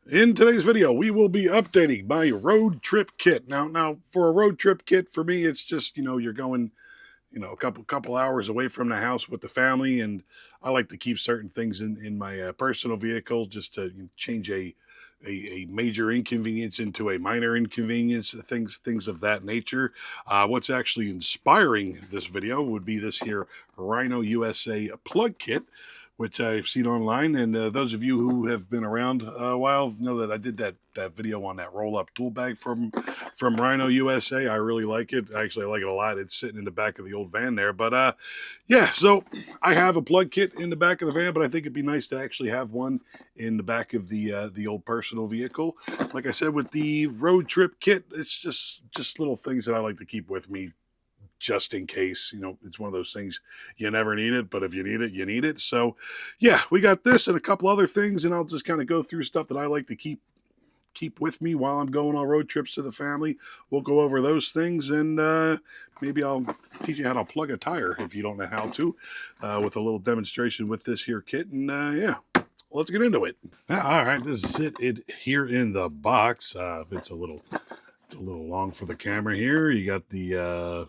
In today's video, we will be updating my road trip kit. Now, for a road trip kit, for me, it's just you're going, a couple hours away from the house with the family, and I like to keep certain things in my personal vehicle just to change a major inconvenience into a minor inconvenience, things of that nature. What's actually inspiring this video would be this here Rhino USA plug kit, which I've seen online. And those of you who have been around a while know that I did that video on that roll up tool bag from Rhino USA. I really like it. Actually, I like it a lot. It's sitting in the back of the old van there. But yeah, so I have a plug kit in the back of the van, but I think it'd be nice to actually have one in the back of the old personal vehicle. Like I said, with the road trip kit, it's just little things that I like to keep with me just in case. It's one of those things you never need it, but if you need it, you need it. So yeah, we got this and a couple other things, and I'll just kind of go through stuff that I like to keep with me while I'm going on road trips to the family. We'll go over those things, and maybe I'll teach you how to plug a tire if you don't know how to, with a little demonstration with this here kit. And yeah, let's get into it. All right, this is it here in the box. It's a little long for the camera here. You got the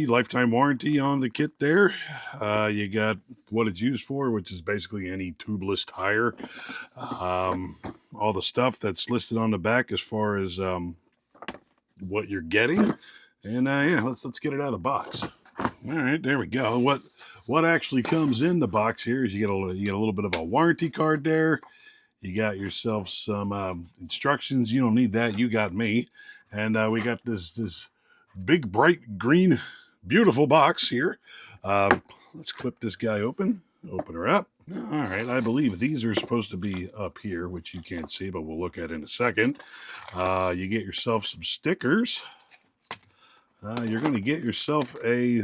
lifetime warranty on the kit there. You got what it's used for, which is basically any tubeless tire. All the stuff that's listed on the back as far as what you're getting. And yeah, let's get it out of the box. All right, there we go. What actually comes in the box here is you get a little bit of a warranty card there. You got yourself some instructions. You don't need that. You got me. And we got this big, bright green, beautiful box here. Let's clip this guy open. Open her up. All right, I believe these are supposed to be up here, which you can't see, but we'll look at in a second. You get yourself some stickers. You're going to get yourself a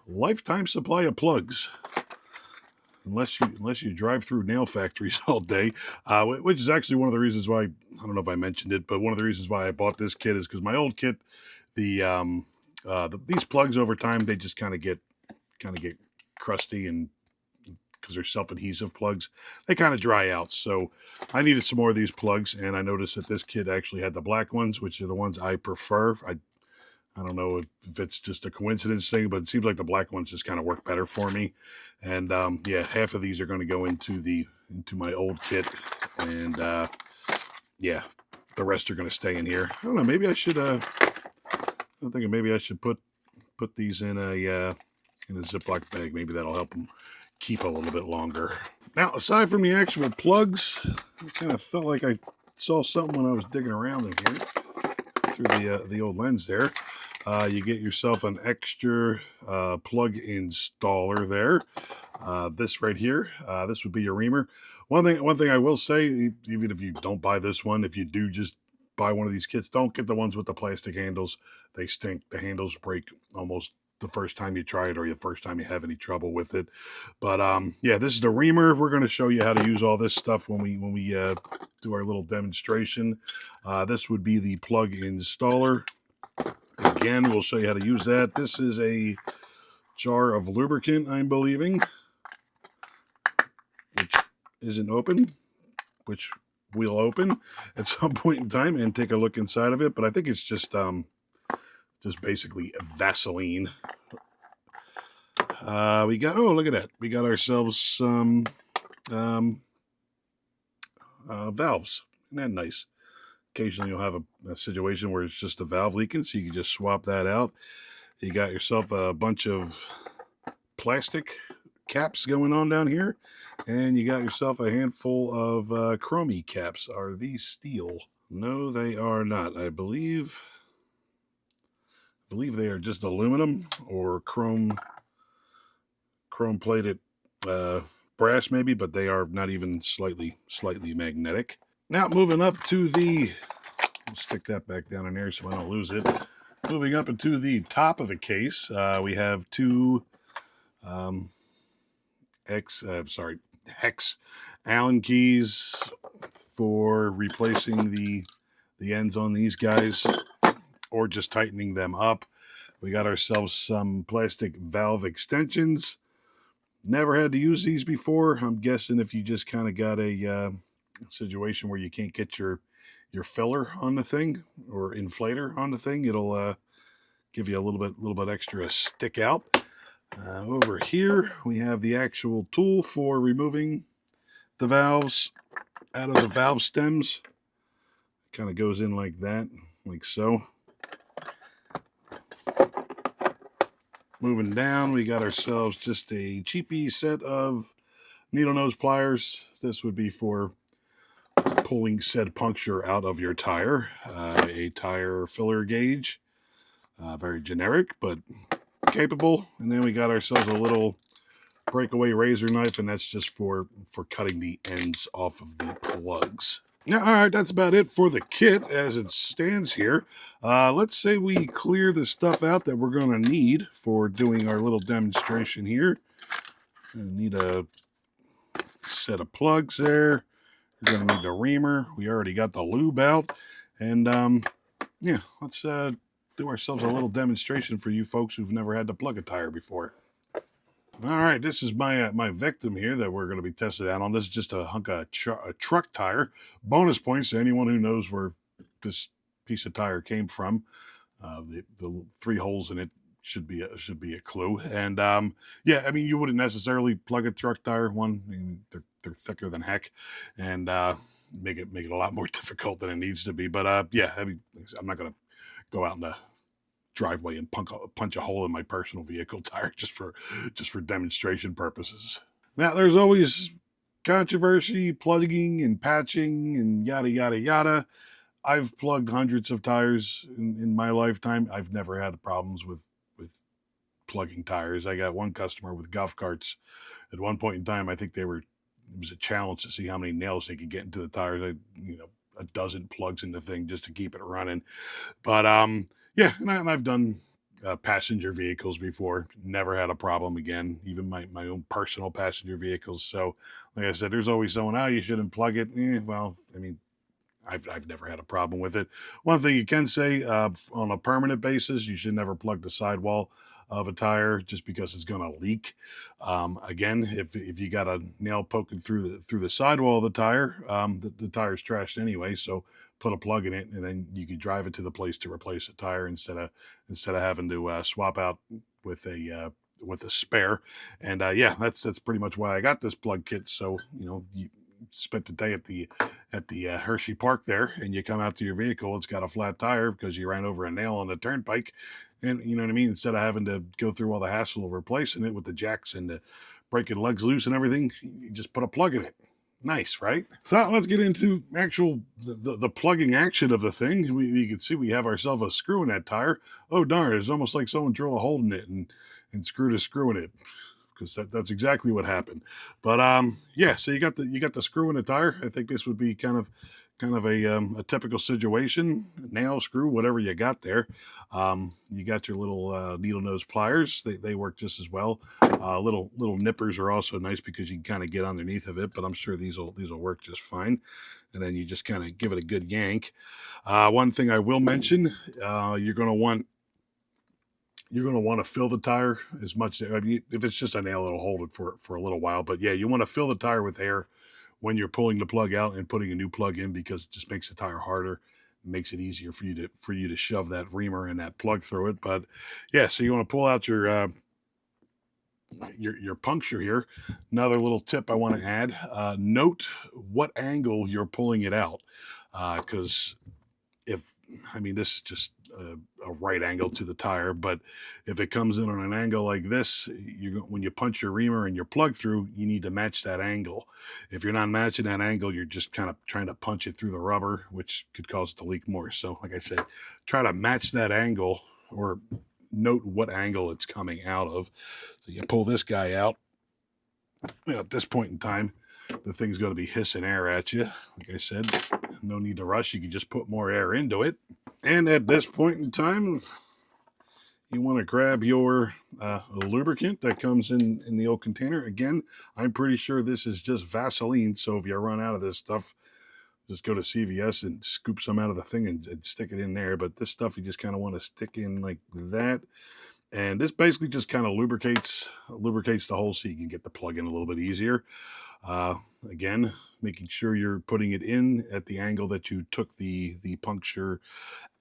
lifetime supply of plugs. Unless you drive through nail factories all day, which is actually one of the reasons why, I don't know if I mentioned it, but one of the reasons why I bought this kit is because my old kit, these plugs over time, they just kind of get crusty, and because they're self-adhesive plugs, they kind of dry out. So I needed some more of these plugs, and I noticed that this kit actually had the black ones, which are the ones I prefer. I don't know if it's just a coincidence thing, but it seems like the black ones just kind of work better for me. And yeah, half of these are going to go into my old kit, and yeah, the rest are going to stay in here. I don't know. Maybe I should. I'm thinking maybe I should put these in a Ziploc bag. Maybe that'll help them keep a little bit longer. Now, aside from the actual plugs, I kind of felt like I saw something when I was digging around in here through the old lens there. You get yourself an extra plug installer there. This right here, this would be your reamer. One thing I will say, even if you don't buy this one, if you do just buy one of these kits, don't get the ones with the plastic handles. They stink. The handles break almost the first time you try it, or the first time you have any trouble with it. But yeah, this is the reamer. We're going to show you how to use all this stuff when we do our little demonstration. This would be the plug installer. Again, we'll show you how to use that. This is a jar of lubricant, I'm believing, which isn't open, which we'll open at some point in time and take a look inside of it. But I think it's just basically Vaseline. We got, oh, look at that. We got ourselves some valves. Isn't that nice? Occasionally you'll have a situation where it's just a valve leaking, so you can just swap that out. You got yourself a bunch of plastic caps going on down here, and you got yourself a handful of chromey caps. Are these steel? No, they are not. I believe they are just aluminum or chrome plated brass maybe, but they are not even slightly magnetic. Now moving up to the, I'll stick that back down in there so I don't lose it. Moving up into the top of the case, we have two hex Allen keys for replacing the ends on these guys, or just tightening them up. We got ourselves some plastic valve extensions. Never had to use these before. I'm guessing if you just kind of got a situation where you can't get your filler on the thing or inflator on the thing, it'll give you a little bit extra stick out. Over here, we have the actual tool for removing the valves out of the valve stems. Kind of goes in like that, like so. Moving down, we got ourselves just a cheapy set of needle nose pliers. This would be for pulling said puncture out of your tire. A tire filler gauge, very generic, but capable. And then we got ourselves a little breakaway razor knife, and that's just for cutting the ends off of the plugs. Yeah, all right, that's about it for the kit as it stands here. Let's say we clear the stuff out that we're going to need for doing our little demonstration here. Gonna need a set of plugs there. We're going to need the reamer. We already got the lube out. And yeah, let's do ourselves a little demonstration for you folks who've never had to plug a tire before. All right, this is my my victim here that we're going to be tested out on. This is just a hunk of a truck tire. Bonus points to anyone who knows where this piece of tire came from. The 3 holes in it should be a clue. And yeah, I mean, you wouldn't necessarily plug a truck tire. One, I mean, they're thicker than heck, and make it a lot more difficult than it needs to be. But yeah, I mean, I'm not going to go out in the driveway and punch a hole in my personal vehicle tire just for demonstration purposes. Now, there's always controversy, plugging and patching and yada yada yada. I've plugged hundreds of tires in my lifetime. I've never had problems with plugging tires. I got one customer with golf carts. At one point in time, I think it was a challenge to see how many nails they could get into the tires. A dozen plugs in the thing just to keep it running. But yeah, and I've done passenger vehicles before. Never had a problem again, even my own personal passenger vehicles. So, like I said, there's always someone, you shouldn't plug it. Well, I mean, I've never had a problem with it. One thing you can say, on a permanent basis, you should never plug the sidewall of a tire just because it's going to leak. Again, if you got a nail poking through the sidewall of the tire, the tire's trashed anyway. So put a plug in it, and then you could drive it to the place to replace the tire instead of having to swap out with a spare. And yeah, that's pretty much why I got this plug kit. So you spent the day at the Hershey Park there, and you come out to your vehicle, it's got a flat tire because you ran over a nail on the turnpike, and you know what I mean. Instead of having to go through all the hassle of replacing it with the jacks and the breaking legs loose and everything, you just put a plug in it. Nice, right? So let's get into the plugging action of the thing. You can see we have ourselves a screw in that tire. Oh darn! It's almost like someone drilled a hole in it and screwed a screw in it, because that's exactly what happened. But yeah, so you got the screw in the tire. I think this would be kind of a typical situation. Nail, screw, whatever you got there. You got your little needle nose pliers. They work just as well. Little nippers are also nice because you can kind of get underneath of it. But I'm sure these will work just fine. And then you just kind of give it a good yank. One thing I will mention, you're going to want to fill the tire as much. I mean, if it's just a nail, it'll hold it for a little while. But yeah, you want to fill the tire with air when you're pulling the plug out and putting a new plug in, because it just makes the tire harder, makes it easier for you to shove that reamer and that plug through it. But yeah, so you want to pull out your puncture here. Another little tip I want to add: note what angle you're pulling it out, because this is just a right angle to the tire, but if it comes in on an angle like this, when you punch your reamer and your plug through, you need to match that angle. If you're not matching that angle, you're just kind of trying to punch it through the rubber, which could cause it to leak more. So like I said, try to match that angle, or note what angle it's coming out of. So you pull this guy out. At this point in time, the thing's going to be hissing air at you. Like I said, no need to rush. You can just put more air into it. And at this point in time, you want to grab your lubricant that comes in the old container. Again, I'm pretty sure this is just Vaseline. So if you run out of this stuff, just go to CVS and scoop some out of the thing and stick it in there. But this stuff, you just kind of want to stick in like that. And this basically just kind of lubricates the hole so you can get the plug in a little bit easier. Again, making sure you're putting it in at the angle that you took the puncture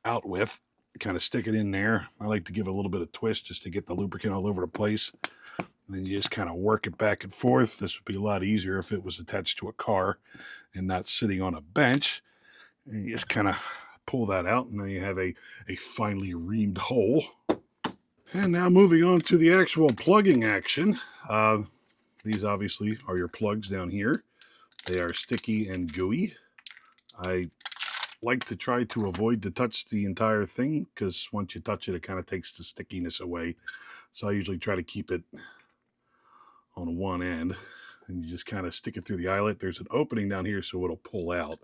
out with. Kind of stick it in there. I like to give it a little bit of twist just to get the lubricant all over the place. And then you just kind of work it back and forth. This would be a lot easier if it was attached to a car and not sitting on a bench. And you just kind of pull that out, and then you have a finely reamed hole. And now moving on to the actual plugging action. These obviously are your plugs down here. They are sticky and gooey. I like to try to avoid to touch the entire thing, because once you touch it, it kind of takes the stickiness away. So I usually try to keep it on one end, and you just kind of stick it through the eyelet. There's an opening down here so it'll pull out,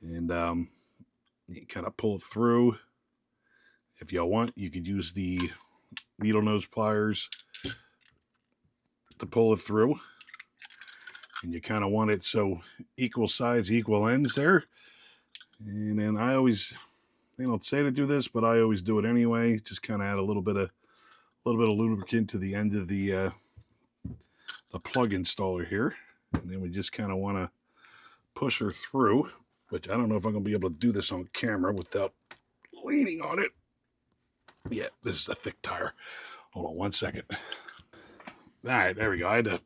and you kind of pull it through. If you want, you could use the needle nose pliers to pull it through, and you kind of want it so equal sides, equal ends there. And then they don't say to do this, but I always do it anyway. Just kind of add a little bit of lubricant to the end of the plug installer here, and then we just kind of want to push her through. Which I don't know if I'm going to be able to do this on camera without leaning on it. Yeah, this is a thick tire. Hold on one second. All right, there we go. I had to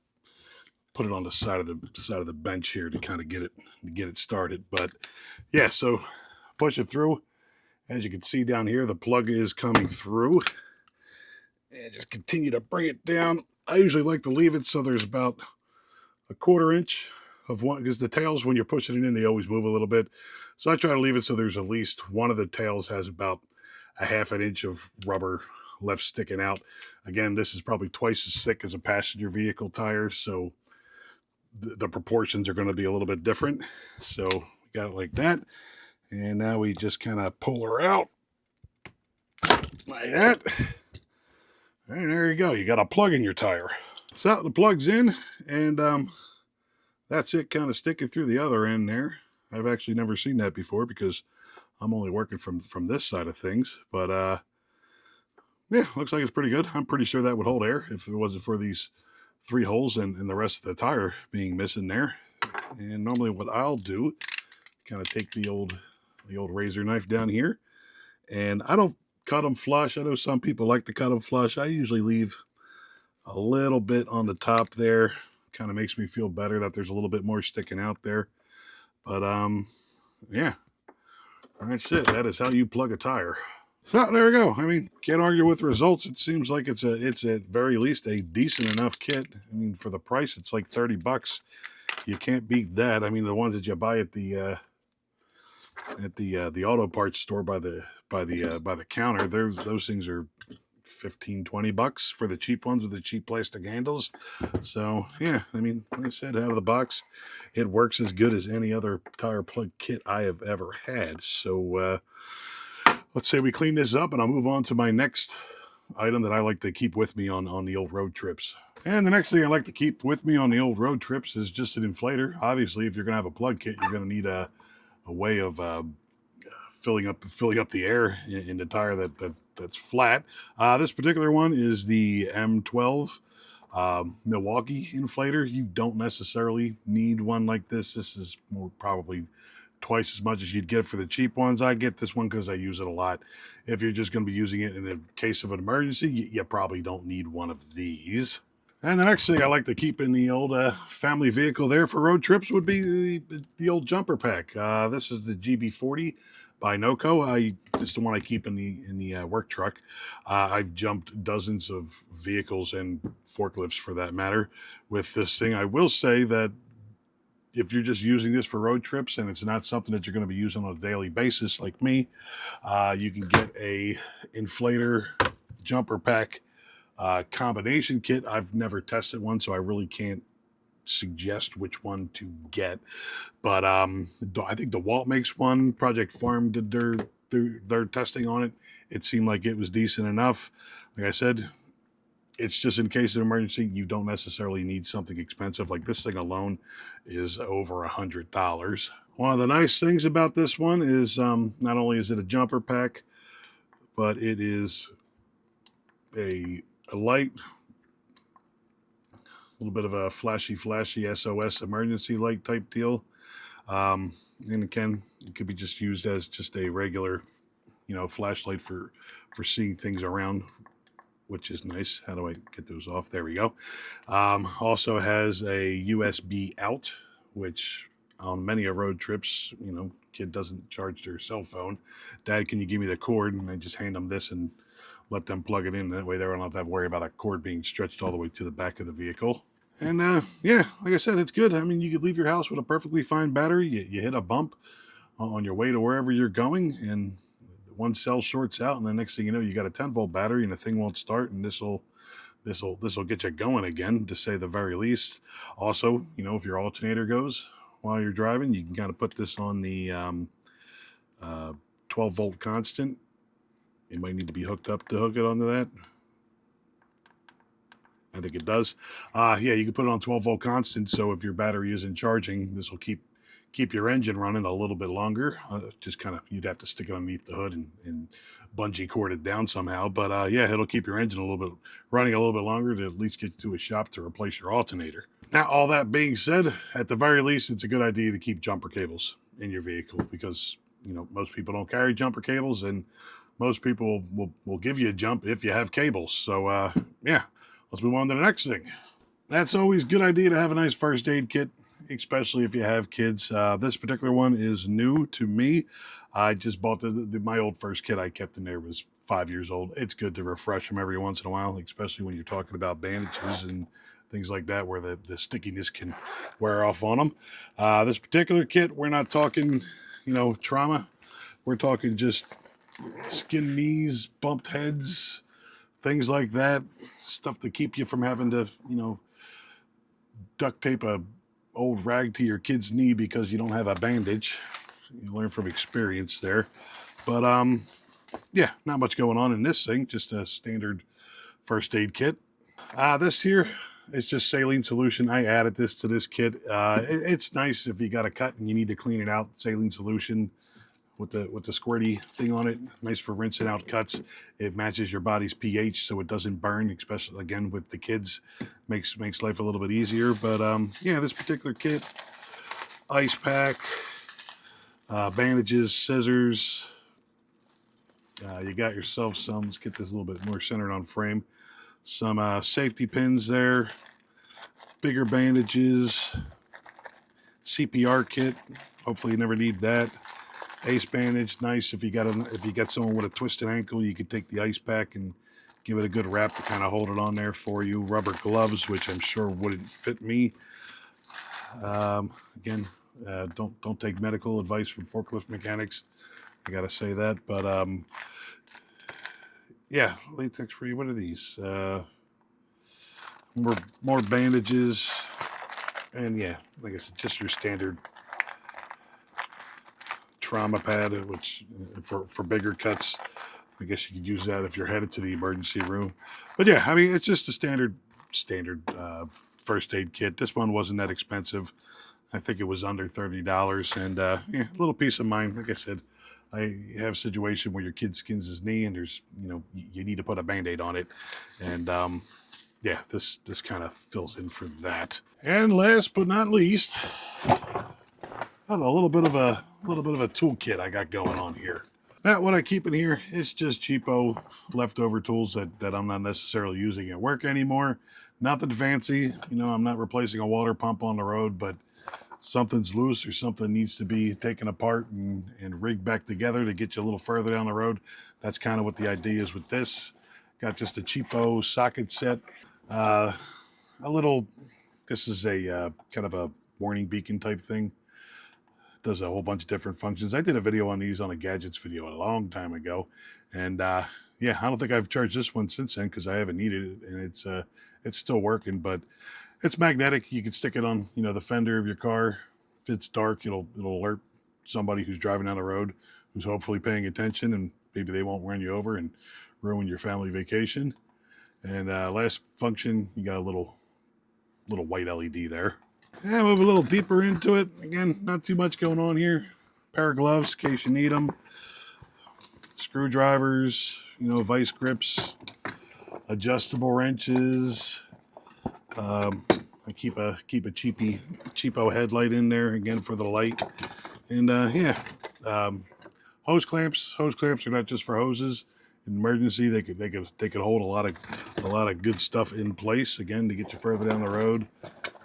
put it on the side of the bench here to kind of get it started. But yeah, so push it through. As you can see down here, the plug is coming through. And just continue to bring it down. I usually like to leave it so there's about a 1/4 inch of one, because the tails, when you're pushing it in, they always move a little bit. So I try to leave it so there's at least one of the tails has about a 1/2 inch of rubber left sticking out. Again, this is probably twice as thick as a passenger vehicle tire, so the proportions are going to be a little bit different. So we got it like that, and now we just kind of pull her out like that, and there you go. You got a plug in your tire. So the plug's in, and that's it, kind of sticking through the other end there. I've actually never seen that before because I'm only working from this side of things. But yeah, looks like it's pretty good. I'm pretty sure that would hold air if it wasn't for these 3 holes and the rest of the tire being missing there. And normally what I'll do, kind of take the old razor knife down here, and I don't cut them flush. I know some people like to cut them flush. I usually leave a little bit on the top there. Kind of makes me feel better that there's a little bit more sticking out there. But yeah, that's it. That is how you plug a tire. So there we go. I mean, can't argue with the results. It seems like it's at very least a decent enough kit. I mean, for the price, it's like $30. You can't beat that. I mean, the ones that you buy at the auto parts store by the counter, those things are $15-20 for the cheap ones with the cheap plastic handles. So yeah, I mean, like I said, out of the box, it works as good as any other tire plug kit I have ever had. So let's say we clean this up, and I'll move on to my next item that I like to keep with me on the old road trips. And the next thing I like to keep with me on the old road trips is just an inflator. Obviously, if you're going to have a plug kit, you're going to need a way of filling up the air in the tire that's flat. This particular one is the M12 Milwaukee inflator. You don't necessarily need one like this. This is more probably twice as much as you'd get for the cheap ones. I get this one because I use it a lot. If you're just going to be using it in a case of an emergency, you probably don't need one of these. And the next thing I like to keep in the old family vehicle there for road trips would be the old jumper pack. This is the GB40 by Noco. This is the one I keep in the work truck. I've jumped dozens of vehicles and forklifts, for that matter, with this thing. I will say that if you're just using this for road trips and it's not something that you're going to be using on a daily basis like me, you can get a inflator jumper pack combination kit. I've never tested one, so I really can't suggest which one to get. But I think DeWalt makes one. Project Farm did their testing on it. It seemed like it was decent enough. Like I said, it's just in case of emergency. You don't necessarily need something expensive. Like this thing alone is over $100. One of the nice things about this one is not only is it a jumper pack, but it is a light, a little bit of a flashy SOS emergency light type deal. And again, it could be just used as just a regular, flashlight for seeing things around, which is nice. How do I get those off? There we go. Also has a USB out, which on many of road trips, kid doesn't charge their cell phone. Dad, can you give me the cord? And I just hand them this and let them plug it in. That way they don't have to worry about a cord being stretched all the way to the back of the vehicle. And yeah, like I said, it's good. I mean, you could leave your house with a perfectly fine battery. You hit a bump on your way to wherever you're going, and one cell shorts out, and the next thing you know, you got a 10-volt battery, and the thing won't start. And this will get you going again, to say the very least. Also, if your alternator goes while you're driving, you can kind of put this on the 12-volt constant. You might need to be hooked up to hook it onto that. I think it does. Yeah, you can put it on 12-volt constant, so if your battery isn't charging, this will keep your engine running a little bit longer. Just kind of, you'd have to stick it underneath the hood and bungee cord it down somehow. But yeah, it'll keep your engine running a little bit longer to at least get you to a shop to replace your alternator. Now, all that being said, at the very least, it's a good idea to keep jumper cables in your vehicle, because most people don't carry jumper cables, and most people will give you a jump if you have cables. So yeah, let's move on to the next thing. That's always a good idea to have a nice first aid kit, especially if you have kids. This particular one is new to me. I just bought my old first kit I kept in there was 5 years old. It's good to refresh them every once in a while, especially when you're talking about bandages and things like that, where the stickiness can wear off on them. This particular kit, we're not talking, trauma. We're talking just skinned knees, bumped heads, things like that. Stuff to keep you from having to, duct tape a old rag to your kid's knee because you don't have a bandage. You learn from experience there. But yeah, not much going on in this thing. Just a standard first aid kit. This here is just saline solution. I added this to this kit. It's nice if you got a cut and you need to clean it out. Saline solution with the squirty thing on it, nice for rinsing out cuts. It matches your body's pH so it doesn't burn, especially again with the kids. Makes life a little bit easier. But yeah, this particular kit, ice pack, bandages, scissors. You got yourself some, let's get this a little bit more centered on frame, some safety pins there, bigger bandages, CPR kit, hopefully you never need that. Ace bandage, nice if you got someone with a twisted ankle, you could take the ice pack and give it a good wrap to kind of hold it on there for you. Rubber gloves, which I'm sure wouldn't fit me. Again, don't take medical advice from forklift mechanics. I gotta say that, but yeah, latex free. What are these? More bandages, and yeah, like I said, just your standard trauma pad, which for bigger cuts. I guess you could use that if you're headed to the emergency room. But yeah, I mean, it's just a standard first aid kit. This one wasn't that expensive. I think it was under $30, and yeah, a little peace of mind. Like I said, I have a situation where your kid skins his knee, and there's you need to put a Band-Aid on it, and yeah, this kind of fills in for that. And last but not least, a little bit of a toolkit I got going on here. Now, what I keep in here is just cheapo leftover tools that I'm not necessarily using at work anymore. Nothing fancy. I'm not replacing a water pump on the road, but something's loose or something needs to be taken apart and rigged back together to get you a little further down the road. That's kind of what the idea is with this. Got just a cheapo socket set. This is a kind of a warning beacon type thing. Does a whole bunch of different functions. I did a video on these on a gadgets video a long time ago, and yeah, I don't think I've charged this one since then because I haven't needed it, and it's still working. But it's magnetic. You can stick it on the fender of your car. If it's dark, it'll alert somebody who's driving down the road who's hopefully paying attention, and maybe they won't run you over and ruin your family vacation. And last function, you got a little white LED there. Yeah, move a little deeper into it. Again, not too much going on here. Pair of gloves in case you need them. Screwdrivers, vice grips. adjustable wrenches. I keep a cheapo headlight in there again for the light, and yeah, hose clamps. Hose clamps are not just for hoses. In emergency, they could hold a lot of good stuff in place again to get you further down the road.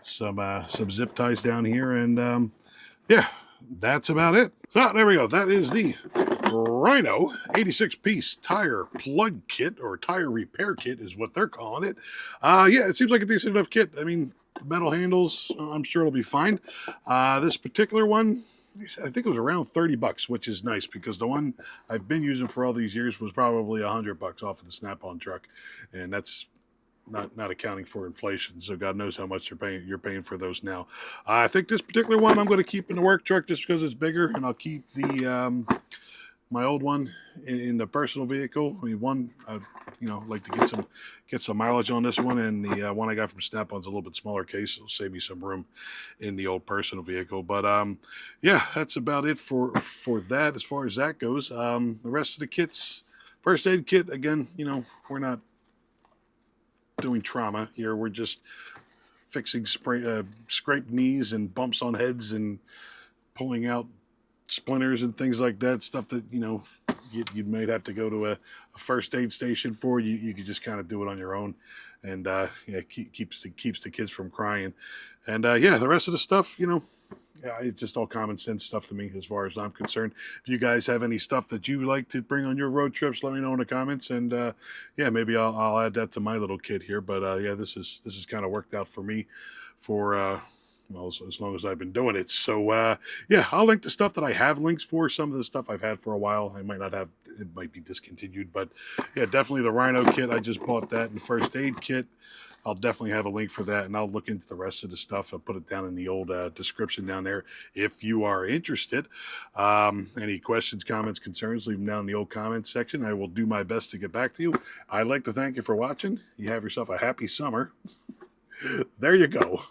Some zip ties down here, and yeah, that's about it. So there we go. That is the Rhino 86-piece tire plug kit, or tire repair kit is what they're calling it. Yeah, it seems like a decent enough kit. I mean, metal handles, I'm sure it'll be fine. This particular one, I think it was around 30 bucks, which is nice because the one I've been using for all these years was probably 100 bucks off of the Snap-on truck, and that's not accounting for inflation. So God knows how much you're paying for those now. I think this particular one I'm going to keep in the work truck just because it's bigger, and I'll keep the my old one in the personal vehicle. I mean, one I like to get some mileage on this one, and the one I got from Snap-on's a little bit smaller case. It'll save me some room in the old personal vehicle. But yeah, that's about it for that as far as that goes. The rest of the kits, first aid kit, again, we're not doing trauma here. We're just fixing scraped knees and bumps on heads and pulling out splinters and things like that. Stuff that you might have to go to a first aid station for. You could just kind of do it on your own, and yeah, keeps the kids from crying. And yeah, the rest of the stuff, yeah, it's just all common sense stuff to me as far as I'm concerned. If you guys have any stuff that you like to bring on your road trips, let me know in the comments, and yeah, maybe I'll add that to my little kit here. But yeah, this is kind of worked out for me for well, as long as I've been doing it. So yeah, I'll link the stuff that I have links for. Some of the stuff I've had for a while, I might not have, it might be discontinued, but yeah, definitely the Rhino kit. I just bought that, and the first aid kit, I'll definitely have a link for that, and I'll look into the rest of the stuff. I'll put it down in the old description down there if you are interested. Any questions, comments, concerns, leave them down in the old comments section. I will do my best to get back to you. I'd like to thank you for watching. You have yourself a happy summer. There you go.